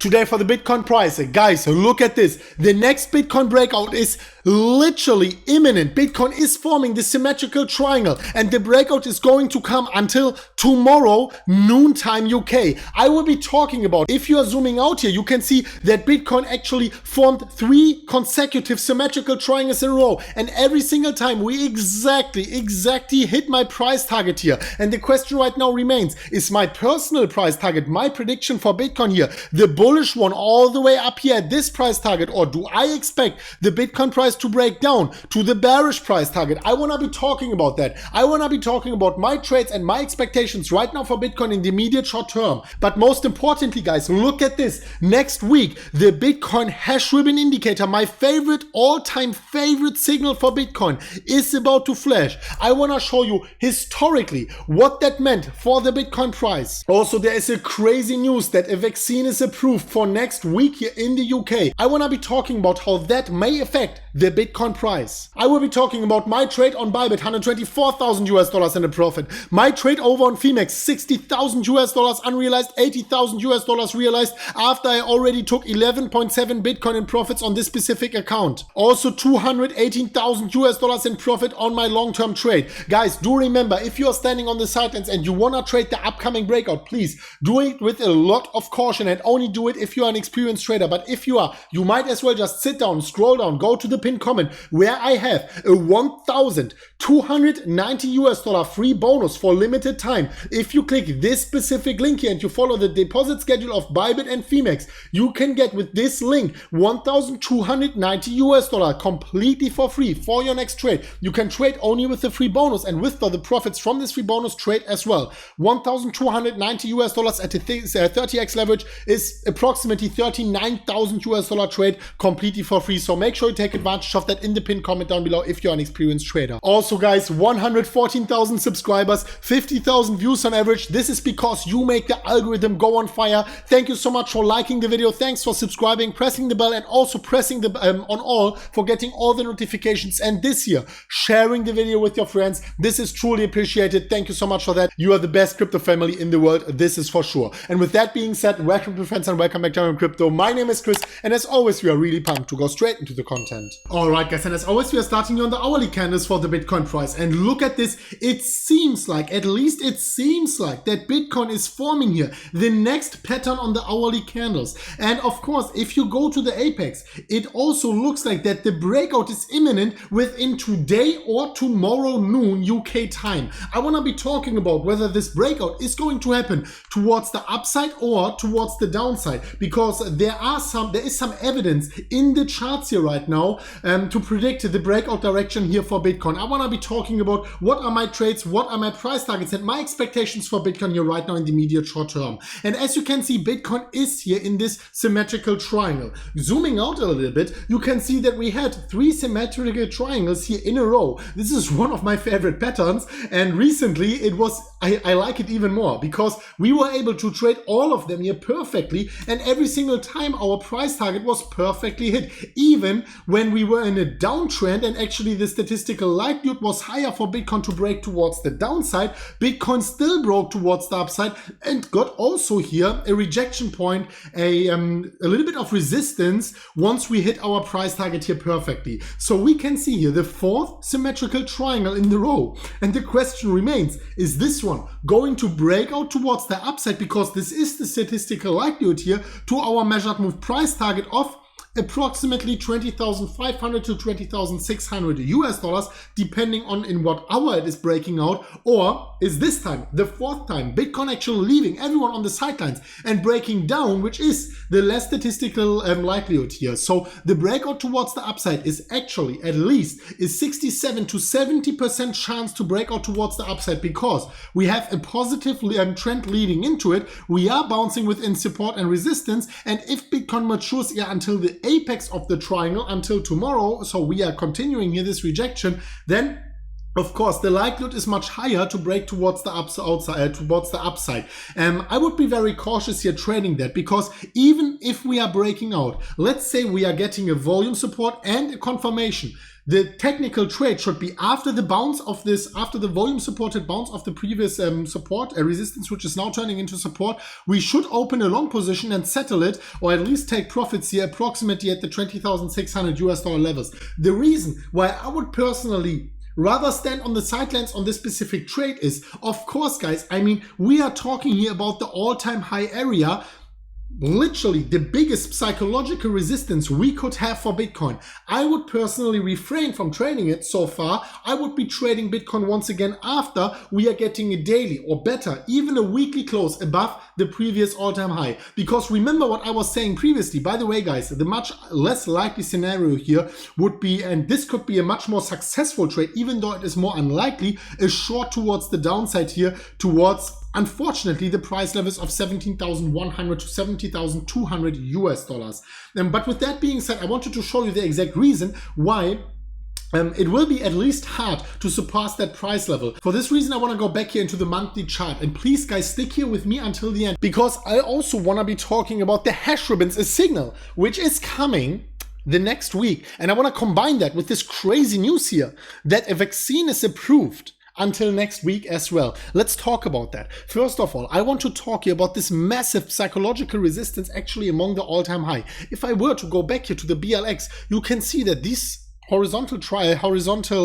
Today for the Bitcoin price, guys, look at this. The next Bitcoin breakout is literally imminent. Bitcoin is forming the symmetrical triangle and the breakout is going to come until tomorrow, noontime UK. I will be talking about, if you are zooming out here, you can see that Bitcoin actually formed 3 consecutive symmetrical triangles in a row. And every single time we exactly hit my price target here. And the question right now remains, is my personal price target, my prediction for Bitcoin here, the bullish one all the way up here at this price target, or do I expect the Bitcoin price to break down to the bearish price target? I want to be talking about that. I want to be talking about my trades and my expectations right now for Bitcoin in the immediate short term. But most importantly, guys, look at this. Next week, the Bitcoin hashrate indicator, my favorite, all-time favorite signal for Bitcoin, is about to flash. I want to show you historically what that meant for the Bitcoin price. Also, there is a crazy news that a vaccine is approved for next week here in the UK. I want to be talking about how that may affect the Bitcoin price. I will be talking about my trade on Bybit, $124,000 in a profit. My trade over on Phoenix, $60,000 unrealized, $80,000 realized after I already took 11.7 Bitcoin in profits on this specific account. Also $218,000 in profit on my long-term trade. Guys, do remember, if you are standing on the sidelines and you want to trade the upcoming breakout, please do it with a lot of caution and only do it if you are an experienced trader. But if you are, you might as well just sit down, scroll down, go to the pinned comment where I have a $1,290 free bonus for limited time. If you click this specific link here and you follow the deposit schedule of Bybit and Phoenix, you can get with this link $1,290 completely for free for your next trade. You can trade only with the free bonus and withdraw the profits from this free bonus trade as well. $1,290 at a 30x leverage is approximately $39,000 trade completely for free. So make sure you take advantage of that in the pinned comment down below if you're an experienced trader. Also guys, 114,000 subscribers, 50,000 views on average. This is because you make the algorithm go on fire. Thank you so much for liking the video. Thanks for subscribing, pressing the bell, and also pressing the on all for getting all the notifications. And this year, sharing the video with your friends. This is truly appreciated. Thank you so much for that. You are the best crypto family in the world. This is for sure. And with that being said, welcome to friends and welcome back to AM Crypto. My name is Chris, and as always, we are really pumped to go straight into the content. All right, guys, and as always, we are starting on the hourly candles for the Bitcoin price. And look at this. It seems like, at least it seems like, that Bitcoin is forming here the next pattern on the hourly candles. And of course, if you go to the apex, it also looks like that the breakout is imminent within today or tomorrow noon UK time. I want to be talking about whether this breakout is going to happen towards the upside or towards the downside, because there is some evidence in the charts here right now to predict the breakout direction here for Bitcoin. I want to be talking about what are my trades, what are my price targets, and my expectations for Bitcoin here right now in the immediate short term. And as you can see, Bitcoin is here in this symmetrical triangle. Zooming out a little bit, you can see that we had 3 symmetrical triangles here in a row. This is one of my favorite patterns, and recently it was, I like it even more because we were able to trade all of them here perfectly, and every single time our price target was perfectly hit, even when we were in a downtrend and actually the statistical likelihood was higher for Bitcoin to break towards the downside. Bitcoin still broke towards the upside and got also here a rejection point, a little bit of resistance once we hit our price target here perfectly. So we can see here the 4th symmetrical triangle in the row, and the question remains, is this one going to break out towards the upside, because this is the statistical likelihood here to our measured move price target of approximately $20,500 to $20,600 depending on in what hour it is breaking out? Or is this time, the 4th time, Bitcoin actually leaving everyone on the sidelines and breaking down, which is the less statistical likelihood here? So the breakout towards the upside is actually at least is 67 to 70% chance to break out towards the upside, because we have a positive trend leading into it. We are bouncing within support and resistance, and if Bitcoin matures here until the apex of the triangle until tomorrow, so we are continuing here this rejection, then of course, the likelihood is much higher to break towards the upside. I would be very cautious here trading that, because even if we are breaking out, let's say we are getting a volume support and a confirmation, the technical trade should be after the bounce of this, after the volume supported bounce of the previous support, a resistance which is now turning into support. We should open a long position and settle it, or at least take profits here approximately at the $20,600 levels. The reason why I would personally rather stand on the sidelines on this specific trade is, of course, guys, I mean, we are talking here about the all-time high area, literally the biggest psychological resistance we could have for Bitcoin. I would personally refrain from trading it so far. I would be trading Bitcoin once again after we are getting a daily, or better, even a weekly close above the previous all-time high. Because remember what I was saying previously, by the way, guys, the much less likely scenario here would be, and this could be a much more successful trade, even though it is more unlikely, a short towards the downside here, towards, unfortunately, the price levels of 17,100 to 70,200 US dollars. But with that being said, I wanted to show you the exact reason why it will be at least hard to surpass that price level. For this reason, I want to go back here into the monthly chart. And please, guys, stick here with me until the end, because I also want to be talking about the hash ribbons, a signal which is coming the next week. And I want to combine that with this crazy news here that a vaccine is approved until next week as well. Let's talk about that. First of all, I want to talk here about this massive psychological resistance actually among the all-time high. If I were to go back here to the BLX, you can see that these horizontal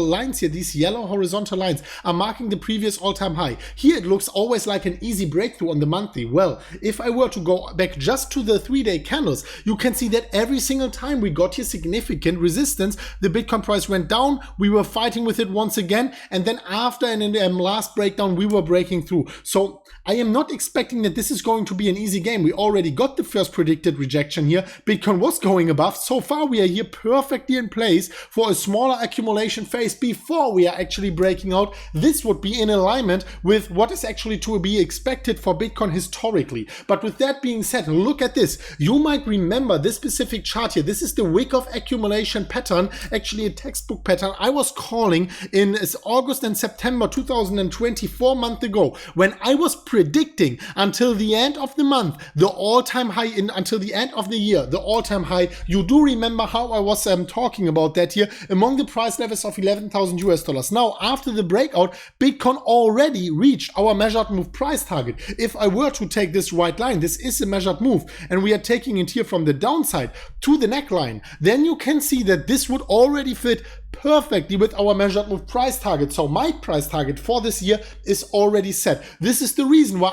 lines here, these yellow horizontal lines, are marking the previous all-time high. Here it looks always like an easy breakthrough on the monthly. Well, if I were to go back just to the 3-day candles, you can see that every single time we got here significant resistance, the Bitcoin price went down, we were fighting with it once again, and then after and in the last breakdown, we were breaking through. So I am not expecting that this is going to be an easy game. We already got the first predicted rejection here. Bitcoin was going above. So far, we are here perfectly in place for a smaller accumulation phase before we are actually breaking out. This would be in alignment with what is actually to be expected for Bitcoin historically. But with that being said, look at this. You might remember this specific chart here. This is the wick of accumulation pattern, actually a textbook pattern I was calling in August and September 2020, 4 months ago, when I was predicting until the end of the month, the all-time high, until the end of the year, the all-time high. You do remember how I was talking about that here, among the price levels of 11,000 US dollars. Now, after the breakout, Bitcoin already reached our measured move price target. If I were to take this right line, this is a measured move, and we are taking it here from the downside to the neckline, then you can see that this would already fit perfectly with our measured move price target. So my price target for this year is already set. This is the reason why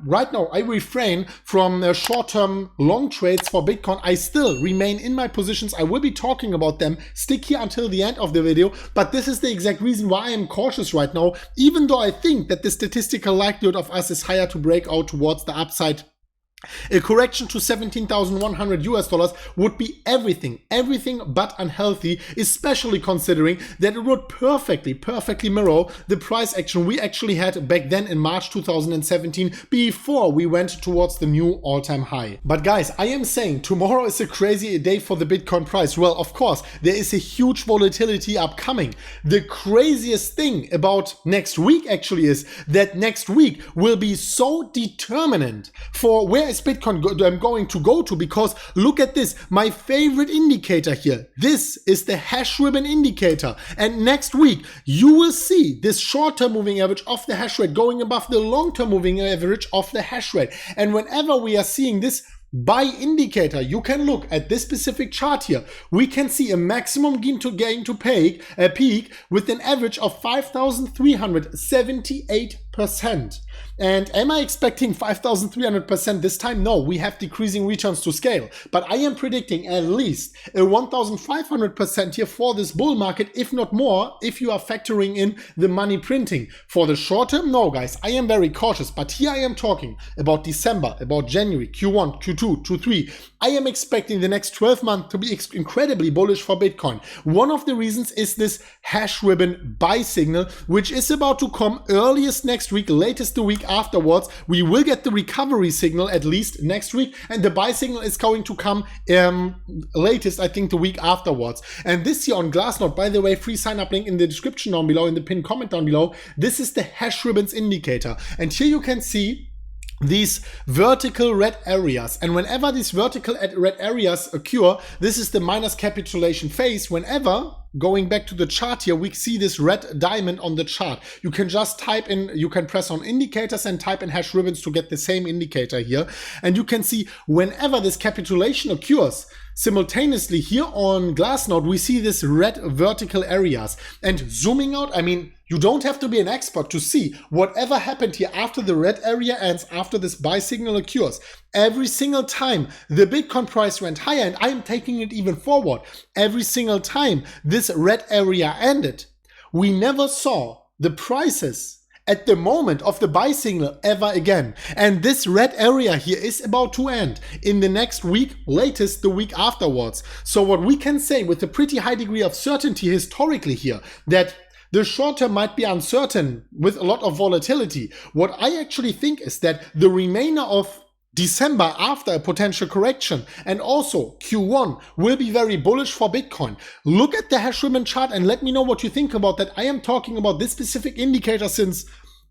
right now I refrain from short-term long trades for Bitcoin. I still remain in my positions. I will be talking about them. Stick here until the end of the video. But this is the exact reason why I am cautious right now, even though I think that the statistical likelihood of us is higher to break out towards the upside. A correction to 17,100 US dollars would be everything but unhealthy, especially considering that it would perfectly mirror the price action we actually had back then in March 2017 before we went towards the new all-time high. But guys, I am saying tomorrow is a crazy day for the Bitcoin price. Well, of course, there is a huge volatility upcoming. The craziest thing about next week actually is that next week will be so determinant for where is Bitcoin going to go to, because look at this, my favorite indicator here. This is the hash ribbon indicator, and next week you will see this short-term moving average of the hash rate going above the long-term moving average of the hash rate. And whenever we are seeing this buy indicator, you can look at this specific chart here. We can see a maximum gain to peak with an average of 5,378%. And am I expecting 5,300% this time? No, we have decreasing returns to scale. But I am predicting at least a 1,500% here for this bull market, if not more, if you are factoring in the money printing. For the short term, no, guys, I am very cautious. But here I am talking about December, about January, Q1, Q2, Q3. I am expecting the next 12 months to be incredibly bullish for Bitcoin. One of the reasons is this hash ribbon buy signal, which is about to come earliest next next week, latest the week afterwards, we will get the recovery signal at least next week, and the buy signal is going to come latest, I think, the week afterwards. And this here on Glassnode, by the way, free sign up link in the description down below, in the pinned comment down below, this is the hash ribbons indicator. And here you can see these vertical red areas, and whenever these vertical red areas occur, this is the minus capitulation phase. Whenever, going back to the chart here, we see this red diamond on the chart. You can just type in, you can press on indicators and type in hash ribbons to get the same indicator here. And you can see whenever this capitulation occurs, simultaneously here on Glassnode, we see this red vertical areas. And zooming out, I mean, you don't have to be an expert to see whatever happened here after the red area ends, after this buy signal occurs. Every single time the Bitcoin price went higher, and I am taking it even forward, every single time this red area ended, we never saw the prices at the moment of the buy signal ever again. And this red area here is about to end in the next week, latest the week afterwards. So what we can say with a pretty high degree of certainty historically here, that the short term might be uncertain with a lot of volatility. What I actually think is that the remainder of December, after a potential correction, and also Q1 will be very bullish for Bitcoin. Look at the hash ribbon chart and let me know what you think about that. I am talking about this specific indicator since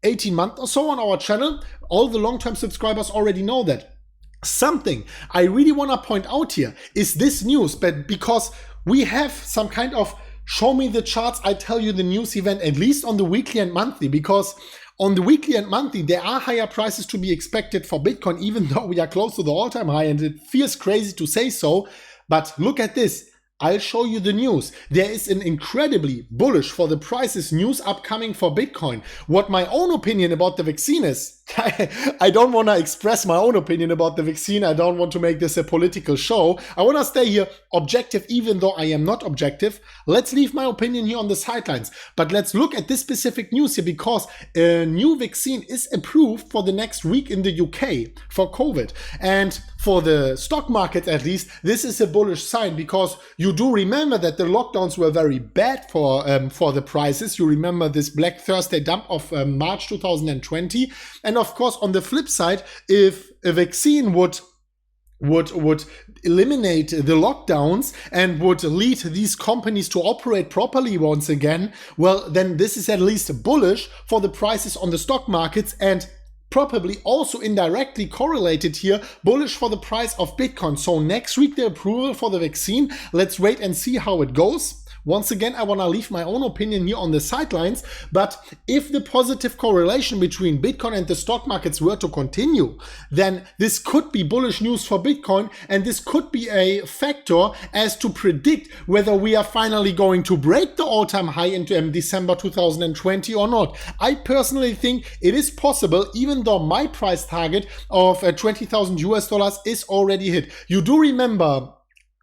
18 months or so on our channel. All the long-term subscribers already know that. Something I really want to point out here is this news, but because we have some kind of show me the charts, I tell you the news event, at least on the weekly and monthly, because on the weekly and monthly, there are higher prices to be expected for Bitcoin, even though we are close to the all-time high, and it feels crazy to say so. But look at this. I'll show you the news. There is an incredibly bullish for the prices news upcoming for Bitcoin. What my own opinion about the vaccine is, I don't want to express my own opinion about the vaccine. I don't want to make this a political show. I want to stay here objective, even though I am not objective. Let's leave my opinion here on the sidelines. But let's look at this specific news here, because a new vaccine is approved for the next week in the UK for COVID. And for the stock market, at least, this is a bullish sign, because you do remember that the lockdowns were very bad for the prices. You remember this Black Thursday dump of March 2020. And of course, on the flip side, if a vaccine would eliminate the lockdowns and would lead these companies to operate properly once again, well, then this is at least bullish for the prices on the stock markets, and probably also indirectly correlated here, bullish for the price of Bitcoin. So next week, the approval for the vaccine, let's wait and see how it goes. Once again, I want to leave my own opinion here on the sidelines, but if the positive correlation between Bitcoin and the stock markets were to continue, then this could be bullish news for Bitcoin, and this could be a factor as to predict whether we are finally going to break the all-time high into December 2020 or not. I personally think it is possible, even though my price target of $20,000 is already hit. You do remember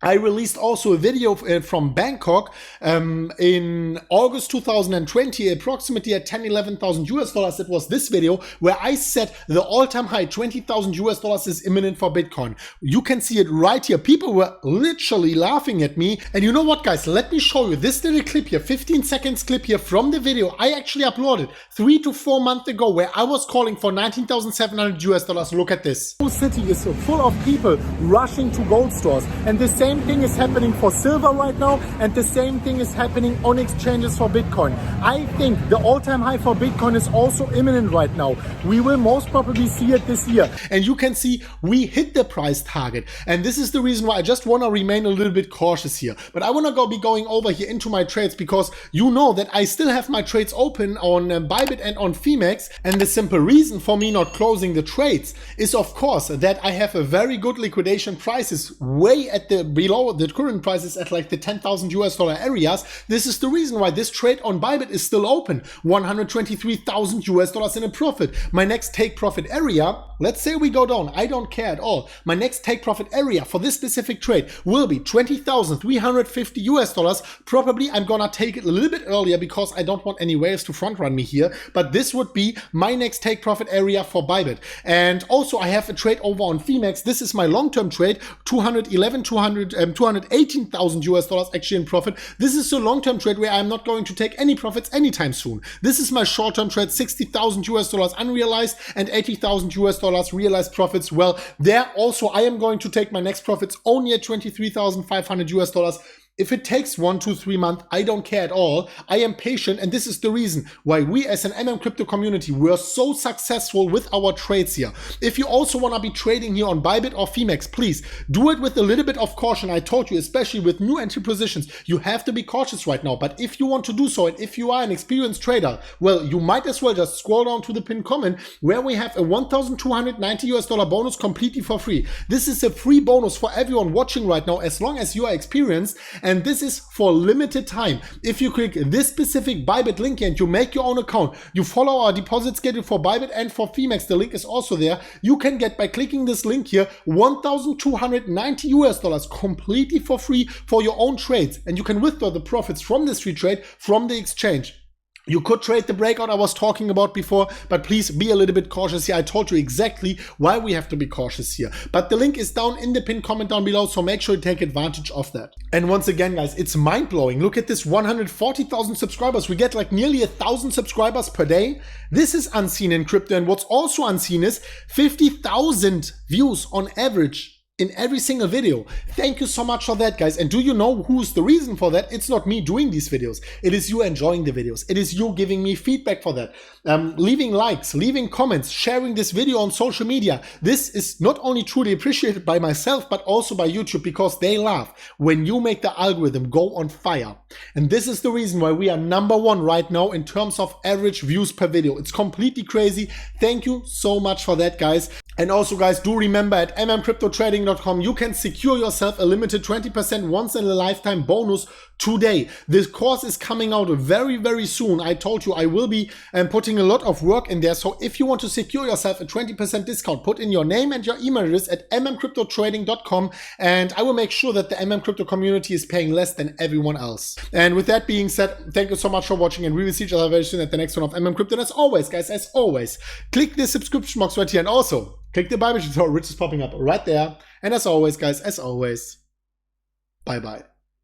I released also a video from Bangkok in August 2020, approximately at $10,000–11,000. It was this video where I said the all-time high $20,000 is imminent for Bitcoin. You can see it right here. People were literally laughing at me. And you know what, guys? Let me show you this little clip here, 15 seconds clip here from the video I actually uploaded 3 to 4 months ago, where I was calling for $19,700. Look at this. The city is full of people rushing to gold stores, and the same thing is happening for silver right now, and the same thing is happening on exchanges for Bitcoin. I think the all-time high for Bitcoin is also imminent right now. We will most probably see it this year. And you can see we hit the price target. And this is the reason why I just want to remain a little bit cautious here. But I want to be going over here into my trades, because you know that I still have my trades open on Bybit and on Phemex. And the simple reason for me not closing the trades is, of course, that I have a very good liquidation prices way at the below the current prices at like the $10,000 areas. This is the reason why this trade on Bybit is still open. $123,000 in a profit. My next take profit area, let's say we go down, I don't care at all. My next take profit area for this specific trade will be $20,350. Probably I'm gonna take it a little bit earlier because I don't want any whales to front run me here. But this would be my next take profit area for Bybit. And also I have a trade over on Phemex. This is my long-term trade, 211, 212 218,000 US dollars actually in profit. This is a long-term trade where I'm not going to take any profits anytime soon. This is my short-term trade, 60,000 US dollars unrealized and 80,000 US dollars realized profits. Well, there also I am going to take my next profits only at 23,500 US dollars. If it takes 1, 2, 3 months, I don't care at all. I am patient, and this is the reason why we as an MMCrypto community, we're so successful with our trades here. If you also want to be trading here on Bybit or Phemex, please do it with a little bit of caution. I told you, especially with new entry positions, you have to be cautious right now. But if you want to do so, and if you are an experienced trader, well, you might as well just scroll down to the pinned comment where we have a 1,290 US dollar bonus completely for free. This is a free bonus for everyone watching right now, as long as you are experienced. And this is for limited time. If you click this specific Bybit link and you make your own account, you follow our deposit schedule for Bybit and for Phemex, the link is also there. You can get, by clicking this link here, 1,290 US dollars completely for free for your own trades. And you can withdraw the profits from this free trade from the exchange. You could trade the breakout I was talking about before, but please be a little bit cautious here. I told you exactly why we have to be cautious here. But the link is down in the pinned comment down below, so make sure you take advantage of that. And once again, guys, it's mind-blowing. Look at this, 140,000 subscribers. We get like nearly 1,000 subscribers per day. This is unseen in crypto. And what's also unseen is 50,000 views on average in every single video. Thank you so much for that, guys. And do you know who's the reason for that? It's not me doing these videos. It is you enjoying the videos. It is you giving me feedback for that. Leaving likes, leaving comments, sharing this video on social media. This is not only truly appreciated by myself, but also by YouTube, because they laugh when you make the algorithm go on fire. And this is the reason why we are #1 right now in terms of average views per video. It's completely crazy. Thank you so much for that, guys. And also, guys, do remember at MMCryptoTrading.com, you can secure yourself a limited 20% once in a lifetime bonus today. This course is coming out very, very soon. I told you I will be putting a lot of work in there. So if you want to secure yourself a 20% discount, put in your name and your email address at MMCryptoTrading.com, and I will make sure that the MMCrypto community is paying less than everyone else. And with that being said, thank you so much for watching, and we will see each other very soon at the next one of MMCrypto. And as always, guys, as always, click the subscription box right here, and also click the Bible tutorial, which is popping up right there. And as always, guys, as always, bye-bye.